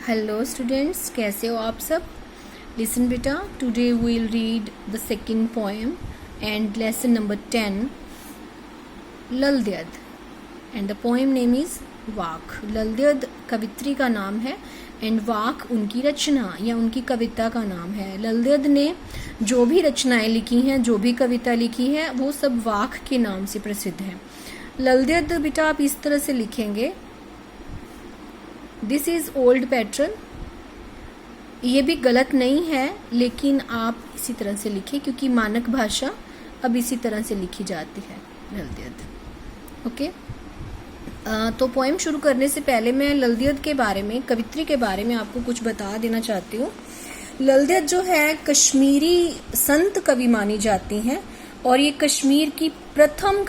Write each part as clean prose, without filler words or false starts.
Hello students, कैसे हो आप सब। लिसन बेटा, today we will read the second poem and lesson number 10 Lal Ded and the poem name is Vakh. Lal Ded कवित्री का नाम है एंड वाक उनकी रचना या उनकी कविता का नाम है। ललद्यद ने जो भी रचनाएं लिखी हैं, जो भी कविता लिखी है, वो सब वाक के नाम से प्रसिद्ध है। ललद्यद बेटा आप इस तरह से लिखेंगे, दिस इज ओल्ड पैटर्न। ये भी गलत नहीं है, लेकिन आप इसी तरह से लिखें क्योंकि मानक भाषा अब इसी तरह से लिखी जाती है। ललद्यद, ओके। तो पोएम शुरू करने से पहले मैं ललद्यद के बारे में, कवित्री के बारे में आपको कुछ बता देना चाहती हूँ। ललद्यद जो है कश्मीरी संत कवि मानी जाती हैं और ये कश्मीर की प्रथम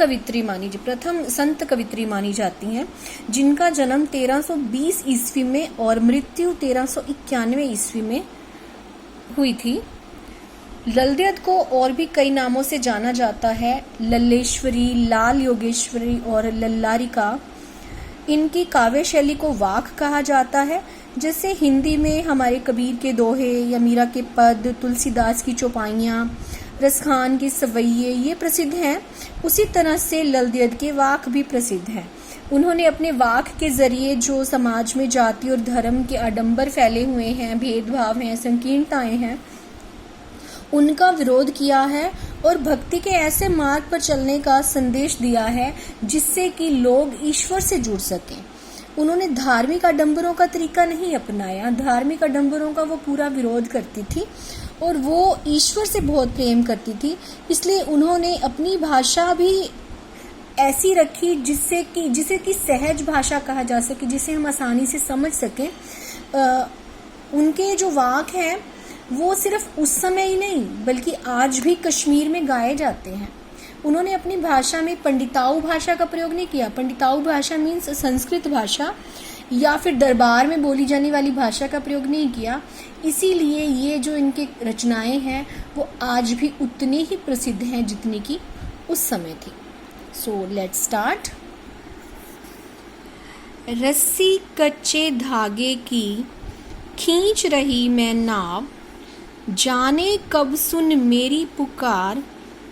संत कवित्री मानी जाती हैं, जिनका जन्म 1320 ईस्वी में और मृत्यु 1391 ईस्वी में हुई थी। ललद्यद को और भी कई नामों से जाना जाता है, लल्लेश्वरी, लाल योगेश्वरी और लल्लारिका। इनकी काव्य शैली को वाक कहा जाता है। जैसे हिंदी में हमारे कबीर के दोहे या मीरा के पद, तुलसीदास की चौपाइयाँ, रसखान के सवैये ये प्रसिद्ध हैं, उसी तरह से ललद्यद के वाक भी प्रसिद्ध हैं। उन्होंने अपने वाक के जरिए जो समाज में जाति और धर्म के आडंबर फैले हुए हैं, भेदभाव हैं, संकीर्णताएं हैं, उनका विरोध किया है और भक्ति के ऐसे मार्ग पर चलने का संदेश दिया है जिससे कि लोग ईश्वर से जुड़ सकें। उन्होंने धार्मिक आडंबरों का तरीका नहीं अपनाया, धार्मिक आडंबरों का वो पूरा विरोध करती थी और वो ईश्वर से बहुत प्रेम करती थी। इसलिए उन्होंने अपनी भाषा भी ऐसी रखी जिसे कि सहज भाषा कहा जा सके, जिसे हम आसानी से समझ सकें। उनके जो वाक हैं वो सिर्फ उस समय ही नहीं बल्कि आज भी कश्मीर में गाए जाते हैं। उन्होंने अपनी भाषा में पंडिताऊ भाषा का प्रयोग नहीं किया। पंडिताऊ भाषा मीन्स संस्कृत भाषा या फिर दरबार में बोली जाने वाली भाषा का प्रयोग नहीं किया। इसीलिए ये जो इनके रचनाएं हैं वो आज भी उतनी ही प्रसिद्ध हैं जितनी की उस समय थी। So let's start. रस्सी कच्चे धागे की खींच रही मैं नाव, जाने कब सुन मेरी पुकार,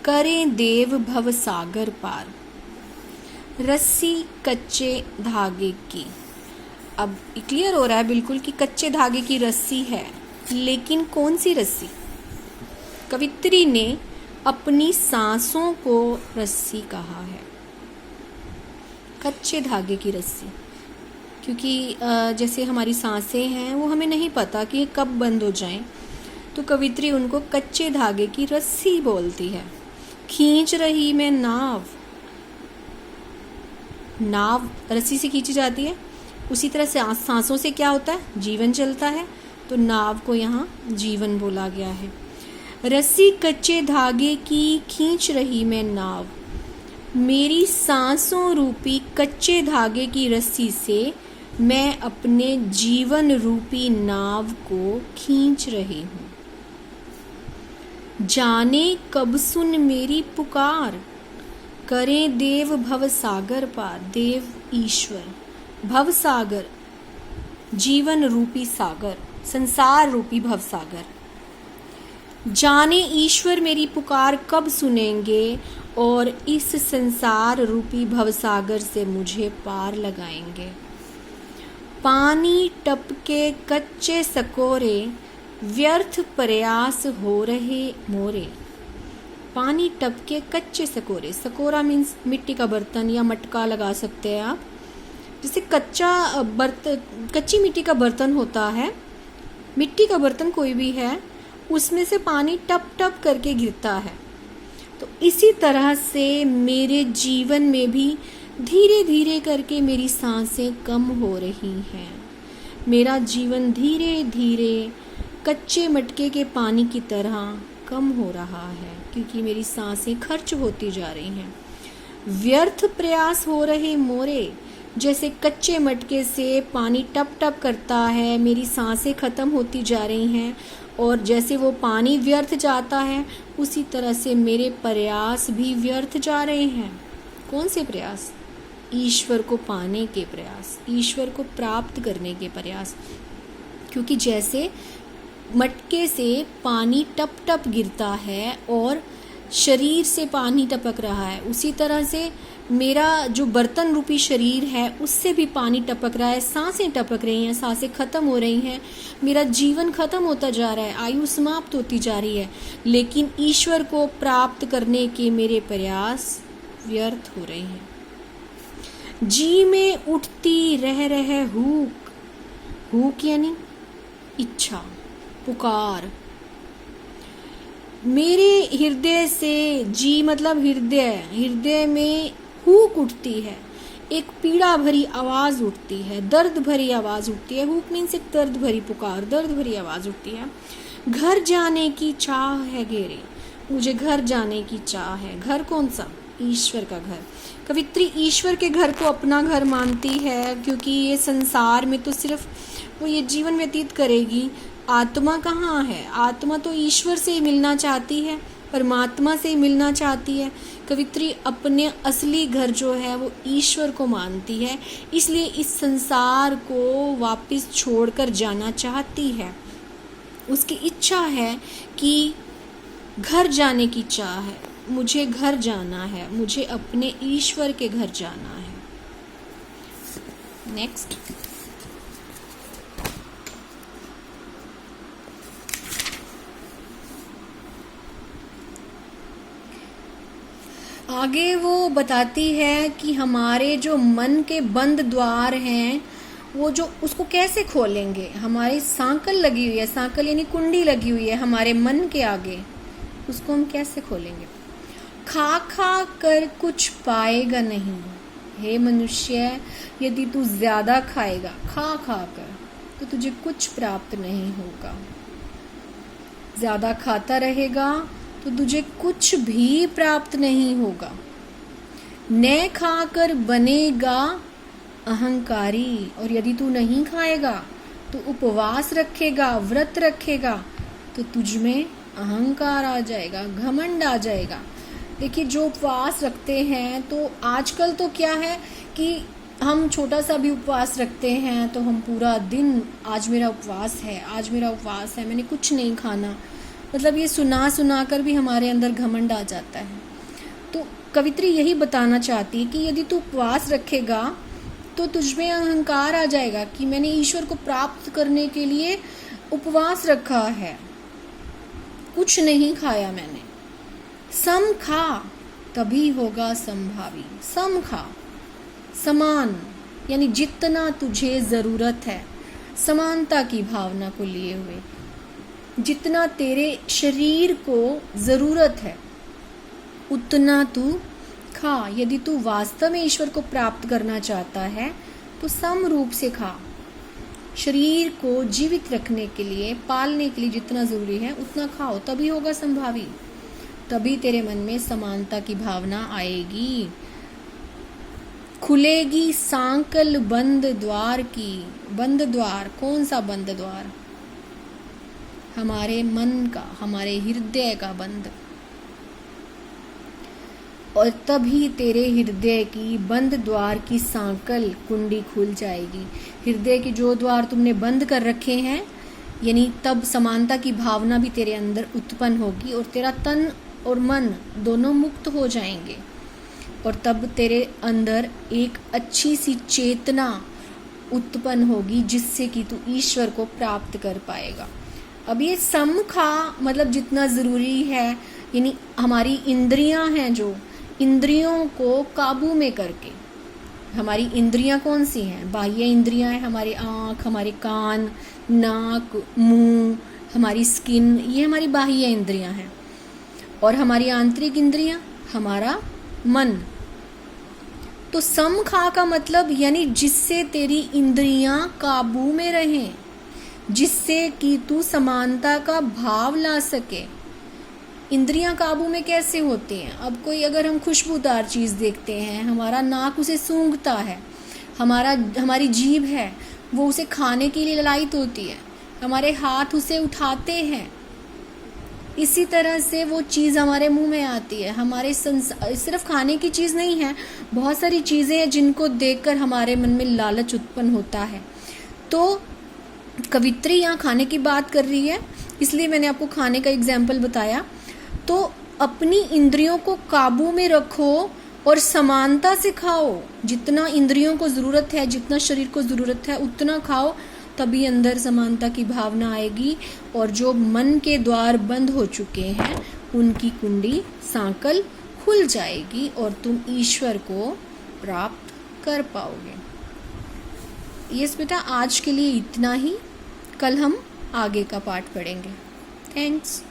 करें देव भव सागर पार। रस्सी कच्चे धागे की, अब क्लियर हो रहा है बिल्कुल कि कच्चे धागे की रस्सी है, लेकिन कौन सी रस्सी। कवित्री ने अपनी सांसों को रस्सी कहा है, कच्चे धागे की रस्सी, क्योंकि जैसे हमारी सांसें हैं वो हमें नहीं पता कि कब बंद हो जाएं, तो कवित्री उनको कच्चे धागे की रस्सी बोलती है। खींच रही मैं नाव, नाव रस्सी से खींची जाती है, उसी तरह से सांसों से क्या होता है, जीवन चलता है, तो नाव को यहाँ जीवन बोला गया है। रस्सी कच्चे धागे की खींच रही मैं नाव, मेरी सांसों रूपी कच्चे धागे की रस्सी से मैं अपने जीवन रूपी नाव को खींच रही हूँ। जाने कब सुन मेरी पुकार, करें देव भव सागर पार। देव ईश्वर, भव सागर जीवन रूपी सागर, संसार रूपी भव सागर। जाने ईश्वर मेरी पुकार कब सुनेंगे और इस संसार रूपी भव सागर से मुझे पार लगाएंगे। पानी टपके कच्चे सकोरे, व्यर्थ प्रयास हो रहे मोरे। पानी टपके कच्चे सकोरे, सकोरा मीन्स मिट्टी का बर्तन या मटका लगा सकते हैं आप। जैसे कच्ची मिट्टी का बर्तन होता है, मिट्टी का बर्तन कोई भी है, उसमें से पानी टप टप करके गिरता है। तो इसी तरह से मेरे जीवन में भी धीरे धीरे करके मेरी सांसें कम हो रही हैं। मेरा जीवन धीरे धीरे कच्चे मटके के पानी की तरह कम हो रहा है क्योंकि मेरी सांसें खर्च होती जा रही हैं। व्यर्थ प्रयास हो रहे मोरे, जैसे कच्चे मटके से पानी टप टप करता है, मेरी सांसें खत्म होती जा रही हैं और जैसे वो पानी व्यर्थ जाता है उसी तरह से मेरे प्रयास भी व्यर्थ जा रहे हैं। कौन से प्रयास? ईश्वर को पाने के प्रयास, ईश्वर को प्राप्त करने के प्रयास। क्योंकि जैसे मटके से पानी टप टप गिरता है और शरीर से पानी टपक रहा है, उसी तरह से मेरा जो बर्तन रूपी शरीर है उससे भी पानी टपक रहा है, सांसें टपक रही हैं, सांसें खत्म हो रही हैं, मेरा जीवन खत्म होता जा रहा है, आयु समाप्त होती जा रही है, लेकिन ईश्वर को प्राप्त करने के मेरे प्रयास व्यर्थ हो रहे हैं। जी में उठती रह हुक, हुक यानी इच्छा, पुकार, मेरे हृदय से, जी मतलब हृदय, हृदय में हुक उठती है, एक पीड़ा भरी आवाज उठती है, दर्द भरी आवाज उठती है। हुक मीन्स एक दर्द भरी पुकार, दर्द भरी आवाज उठती है। घर जाने की चाह है घेरे, मुझे घर जाने की चाह है। घर कौन सा? ईश्वर का घर। कवित्री ईश्वर के घर को अपना घर मानती है, क्योंकि ये संसार में तो सिर्फ वो ये जीवन व्यतीत करेगी। आत्मा कहाँ है? आत्मा तो ईश्वर से ही मिलना चाहती है, परमात्मा से ही मिलना चाहती है। कवित्री अपने असली घर जो है वो ईश्वर को मानती है, इसलिए इस संसार को वापस छोड़कर जाना चाहती है। उसकी इच्छा है कि घर जाने की चाह है, मुझे घर जाना है, मुझे अपने ईश्वर के घर जाना है। नेक्स्ट, आगे वो बताती है कि हमारे जो मन के बंद द्वार हैं वो जो उसको कैसे खोलेंगे। हमारी सांकल लगी हुई है, सांकल यानी कुंडी लगी हुई है हमारे मन के आगे, उसको हम कैसे खोलेंगे। खा खा कर कुछ पाएगा नहीं, हे मनुष्य, यदि तू ज्यादा खाएगा खा खा कर तो तुझे कुछ प्राप्त नहीं होगा। ज्यादा खाता रहेगा तो तुझे कुछ भी प्राप्त नहीं होगा। न खाकर बनेगा अहंकारी, और यदि तू नहीं खाएगा तो उपवास रखेगा, व्रत रखेगा, तो तुझ में अहंकार आ जाएगा, घमंड आ जाएगा। देखिए, जो उपवास रखते हैं तो आजकल तो क्या है कि हम छोटा सा भी उपवास रखते हैं तो हम पूरा दिन, आज मेरा उपवास है, आज मेरा उपवास है, मैंने कुछ नहीं खाना, मतलब ये सुना कर भी हमारे अंदर घमंड आ जाता है। तो कवित्री यही बताना चाहती है कि यदि तू उपवास रखेगा तो तुझमें अहंकार आ जाएगा कि मैंने ईश्वर को प्राप्त करने के लिए उपवास रखा है, कुछ नहीं खाया मैंने। सम खा तभी होगा संभावी। सम खा, समान यानी जितना तुझे जरूरत है, समानता की भावना को लिए हुए, जितना तेरे शरीर को जरूरत है उतना तू खा। यदि तू वास्तव में ईश्वर को प्राप्त करना चाहता है तो सम रूप से खा। शरीर को जीवित रखने के लिए, पालने के लिए जितना जरूरी है उतना खाओ, तभी होगा संभावी, तभी तेरे मन में समानता की भावना आएगी। खुलेगी सांकल बंद द्वार की। बंद द्वार, कौन सा बंद द्वार? हमारे मन का, हमारे हृदय का बंद। और तभी तेरे हृदय की बंद द्वार की सांकल कुंडी खुल जाएगी। हृदय के जो द्वार तुमने बंद कर रखे हैं, यानी तब समानता की भावना भी तेरे अंदर उत्पन्न होगी और तेरा तन और मन दोनों मुक्त हो जाएंगे, और तब तेरे अंदर एक अच्छी सी चेतना उत्पन्न होगी जिससे कि तू ईश्वर को प्राप्त कर पाएगा। अब ये सम खा मतलब जितना जरूरी है, यानी हमारी इंद्रियां हैं, जो इंद्रियों को काबू में करके, हमारी इंद्रियां कौन सी हैं? बाह्य इंद्रियां हैं, हमारी आँख, हमारे कान, नाक, मुंह, हमारी स्किन, ये हमारी बाह्य इंद्रियां हैं। और हमारी आंतरिक इंद्रियां, हमारा मन। तो सम खा का मतलब यानी जिससे तेरी इंद्रियां काबू में रहें, जिससे कि तू समानता का भाव ला सके। इंद्रियां काबू में कैसे होती हैं? अब कोई, अगर हम खुशबूदार चीज़ देखते हैं, हमारा नाक उसे सूंघता है, हमारी जीभ है वो उसे खाने के लिए ललायित होती है, हमारे हाथ उसे उठाते हैं, इसी तरह से वो चीज़ हमारे मुंह में आती है। हमारे सिर्फ खाने की चीज़ नहीं है, बहुत सारी चीज़ें हैं जिनको देखकर हमारे मन में लालच उत्पन्न होता है। तो कवित्री यहाँ खाने की बात कर रही है, इसलिए मैंने आपको खाने का एग्जाम्पल बताया। तो अपनी इंद्रियों को काबू में रखो और समानता से खाओ। जितना इंद्रियों को ज़रूरत है, जितना शरीर को ज़रूरत है उतना खाओ, तभी अंदर समानता की भावना आएगी। और जो मन के द्वार बंद हो चुके हैं उनकी कुंडी सांकल खुल जाएगी और तुम ईश्वर को प्राप्त कर पाओगे। यस बेटा, आज के लिए इतना ही। कल हम आगे का पाठ पढ़ेंगे। थैंक्स।